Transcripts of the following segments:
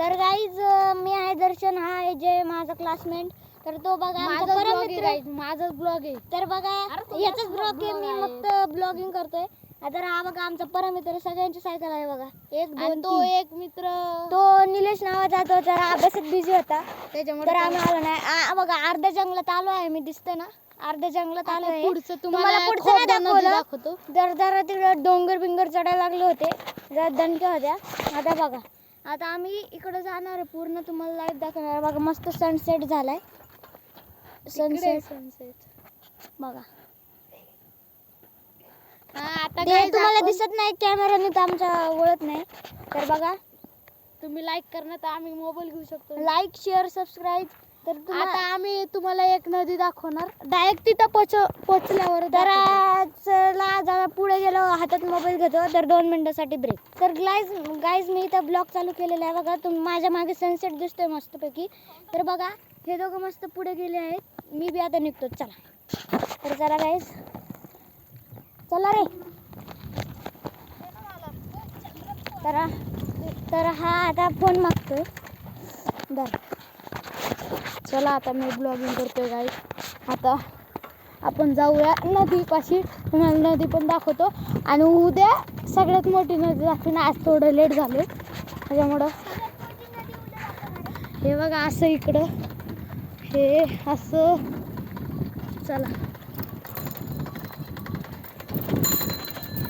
तर गाईज मी आहे दर्शन, हा आहे जय माझा क्लासमेट. तर तो बघा आमचा परम मित्र, माझाच ब्लॉग आहे. तर बघा याचाच ब्लॉग आहे, मी फक्त ब्लॉगिंग करतोय. तर हा बघा आमचा परम मित्र, सगळ्यांची सायकल आहे बघा, 1 2 तो 3. एक मित्र तो निलेश नावाचा, तो जरा अभ्यासात बिझी होता त्याच्यामुळे तर आम्ही आलो नाही. बघा अर्ध्या जंगलात आलो आहे, मी दिसते ना अर्ध्या जंगलात आलो आहे. पुढचं तुम्हाला पुढचं नाही दाखवलं, जरा तिकडे डोंगर बिंगर चढायला लागले होते, जरा दणक्या होत्या. आता बघा आता आम्ही इकडे जाणार आहे, पूर्ण तुम्हाला लाईव्ह दाखवणार. बघा मस्त सनसेट झालाय, सनसेट बघा. आता ते तुम्हाला दिसत नाही कॅमेराने, तर आमच्या ओळख नाही. तर बघा तुम्ही लाईक करणं तर आम्ही मोबाईल घेऊ शकतो. Like share subscribe. तर आता आम्ही तुम्हाला एक नदी दाखवणार, डायरेक्ट तिथं पोचल्यावर. तर चला जरा पुढे गेलो, हातात मोबाईल घेतो, तर 2 मिनिटासाठी ब्रेक. तर गाईज मी इथं ब्लॉग चालू केलेला आहे बघा. माझ्या मागे सनसेट दिसतोय मस्तपैकी. तर बघा हे दोघं मस्त पुढे गेले आहेत, मी बी आता निघतो. चला तर चला गाईज, चला रे. तर हा आता फोन मागतोय. बरं चला आता मी ब्लॉगिंग करतोय गाईस. आता आपण जाऊया नदीपाशी, तुम्हाला नदी पण दाखवतो आणि उद्या सगळ्यात मोठी नदी दाखवीन. आज थोडं लेट झालं त्याच्यामुळं. हे बघा असं इकडं, हे असं. चला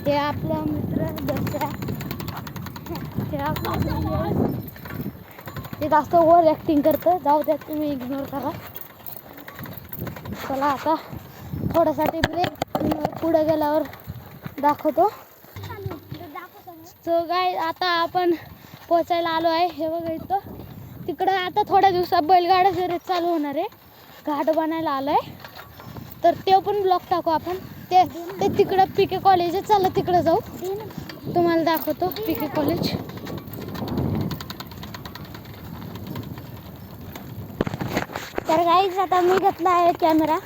हे आपला मित्र दसरा, हे आपलं ते जास्त ओव्हर ॲक्टिंग करतं, जाऊ द्या तुम्ही इग्नोर करा. चला आता थोड्यासाठी ब्रेक, पुढे गेल्यावर दाखवतो. सो गाय आता आपण पोचायला आलो आहे. हे बघा इथं तिकडं आता थोड्या दिवसात बैलगाडा शर्यत चालू होणार आहे, घाट बनायला आलो आहे. तर ते पण ब्लॉग टाकू आपण. ते तिकडं पीके कॉलेज आहे, चला तिकडं जाऊ, तुम्हाला दाखवतो पीके कॉलेज. तर गाईज आता मी घेतला आहे कॅमेरा.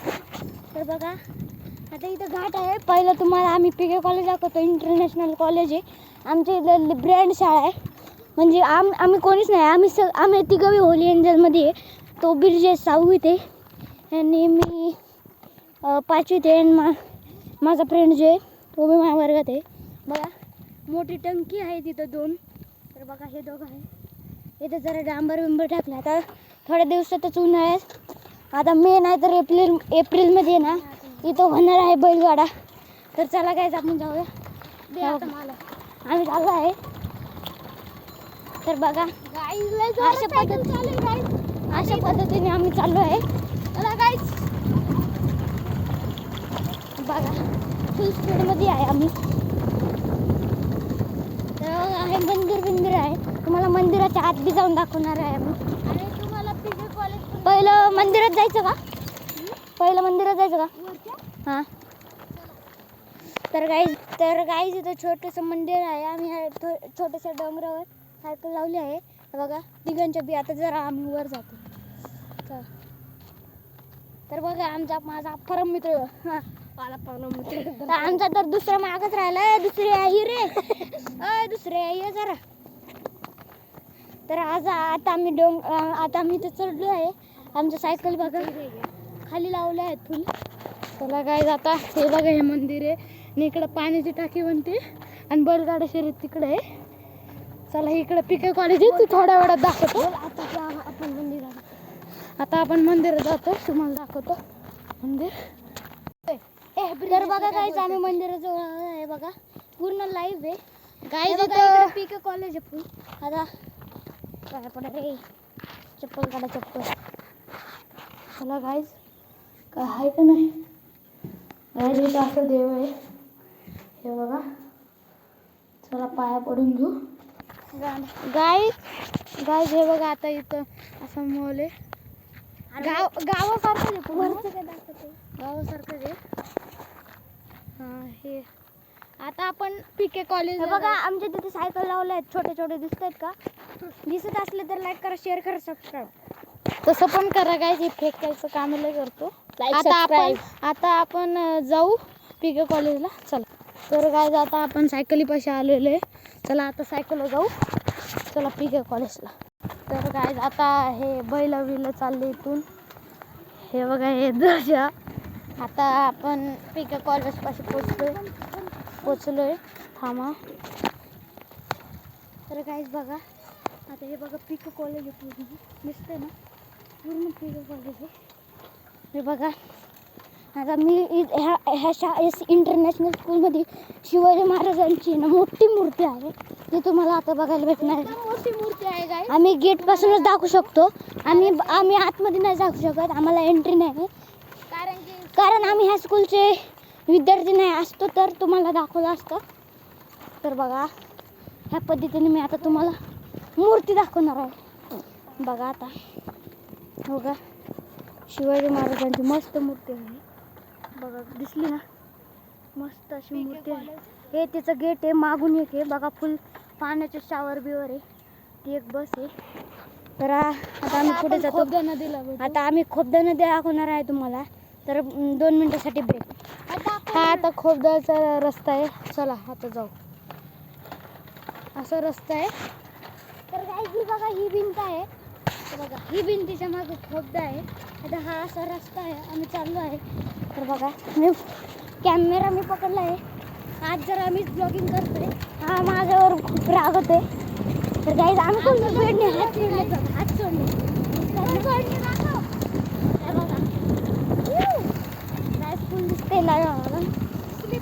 तर बघा आता इथं घाट आहे. पहिलं तुम्हाला आम्ही पीके कॉलेज दाखवतो, इंटरनॅशनल कॉलेज आहे. आमच्या इथं ब्रँड शाळा आहे, म्हणजे आम्ही कोणीच नाही, आम्ही तिघं होली एंजलमध्ये आहे. तो बिरजेश 6वीत आहे आणि मी 5वीत आहे, आणि माझा फ्रेंड जो आहे तो बी माझ्या वर्गात आहे. बघा मोठी टंकी आहे तिथं 2. तर बघा हे दोघं आहे, इथं जरा डांबर बिंबर टाकलं. आता थोड्या दिवसातच उन्हाळ्यात, आता मे नाही तर एप्रिलमध्ये ना इथं होणार आहे बैलगाडा. तर चला काय आपण जाऊया, आम्ही चाललो आहे. तर बघा अशा पद्धतीने आम्ही चाललो आहे. बघा फुल स्पीडमध्ये आहे आम्ही. तर हे मंदिर आहे, तुम्हाला मंदिराच्या आत बी जाऊन दाखवणार आहे आम्ही. पहिलं मंदिरात जायचं का? हां. तर गाईज इथं छोटंसं मंदिर आहे. आम्ही छोट्याशा डोंगरावर सायकल लावली आहे बघा तिघांच्या बी. आता जरा आम्ही वर जातो. तर बघा माझा परम मित्र, आमचा तर दुसरा मागच राहिला. दुसरी आई रे, दुसरी आई आहे जरा. तर आता आम्ही इथं चढलो आहे. आमच्या सायकल बघा खाली लावल्या आहेत फुल. चला काय आता हे बघा हे मंदिर आहे आणि इकडं पाण्याची टाकी बनते आणि बैलगाडा शर्यत तिकडे आहे. चला इकडं पीके कॉलेज आहे, तू थोड्या वेळात दाखवतो. आता आपण मंदिरात जातो, तुम्हाला दाखवतो मंदिर. तर बघा गाईज आम्ही मंदिराजवळ आहे बघा, पूर्ण लाईव्ह आहे गाईज. इथं पीके कॉलेज आहे फुल. आता काय पडे रे, चप्पल काढा चप्पल. चला गाईज काय आहे का नाही. गाईज इथं असं देव आहे, हे बघा. चला पाया पडून घेऊ. गाईज हे बघा आता इथं असं मॉल आहे, गावासारखं आहे. हां हे आता आपण पीके कॉलेज बघा आमच्या तिथे सायकल लावल्या आहेत, छोटे छोटे दिसत आहेत का? दिसत असले तर लाईक करा, शेअर करा, सबस्क्राईब तसं पण करा गाईज. हे फेकायचं कामाला करतो. आता आपण जाऊ पीके कॉलेजला. चला तर गाईज आता आपण सायकलीपाशी आलेलो आहे. चला आता सायकलला जाऊ. चला पीके कॉलेजला. तर काय आता हे बैल चालले इथून. हे बघा हे दशा. आता आपण पिके कॉलेजपाशी पोचलोय. थांबा. तर काहीच बघा आता हे बघा पिके कॉलेज पूर्ण दिसते ना, पूर्ण पिके कॉलेज आहे. हे बघा आता मी ह्या इंटरनॅशनल स्कूलमध्ये शिवाजी महाराजांची ना मोठी मूर्ती आहे, ती तुम्हाला आता बघायला भेटणार आहे. मोठी मूर्ती आहे काय. आम्ही गेटपासूनच दाखवू शकतो. आम्ही आतमध्ये नाही दाखवू शकत, आम्हाला एंट्री नाही, कारण आम्ही ह्या स्कूलचे विद्यार्थी नाही असतो तर तुम्हाला दाखवलं असतं. तर बघा ह्या पद्धतीने मी आता तुम्हाला मूर्ती दाखवणार आहे. बघा आता बघा शिवाजी महाराजांची मस्त मूर्ती आहे. बघा दिसली ना, मस्त अशी मूर्ती आहे. हे तिचं गेट आहे, मागून एक आहे बघा, फुल पाण्याचे शावर बिवर आहे. ती एक बस आहे. तर आता आम्ही पुढे जातो. नदीला आता आम्ही खोबदा नदी दाखवणार आहे तुम्हाला. तर 2 मिनिटासाठी ब्रेक. हा आता खोबदाचा रस्ता आहे. चला आता जाऊ. असा रस्ता आहे. तर ही बघा ही भिंत आहे. तर बघा ही भिंतीच्या मागे खोबदा आहे. आता हा असा रस्ता आहे, आम्ही चाललो आहे. तर बघा मी कॅमेरा पकडला आहे. आज जर आम्ही ब्लॉगिंग करतोय, हा माझ्यावर खूप रागत आहे. तर गाईज आम्ही कोणत्या बेडने हात सोडले, हात सोडले. हे बघा काय फुल दिसते ना आम्हाला. हे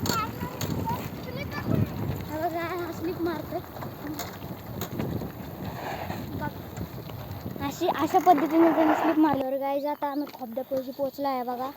बघा हा स्लिप मारतोय. अशा पद्धतीने त्यांनी स्लिप मारल्यावर गाईज आता आम्ही खोबद्यापाशी पोहोचला आहे बघा.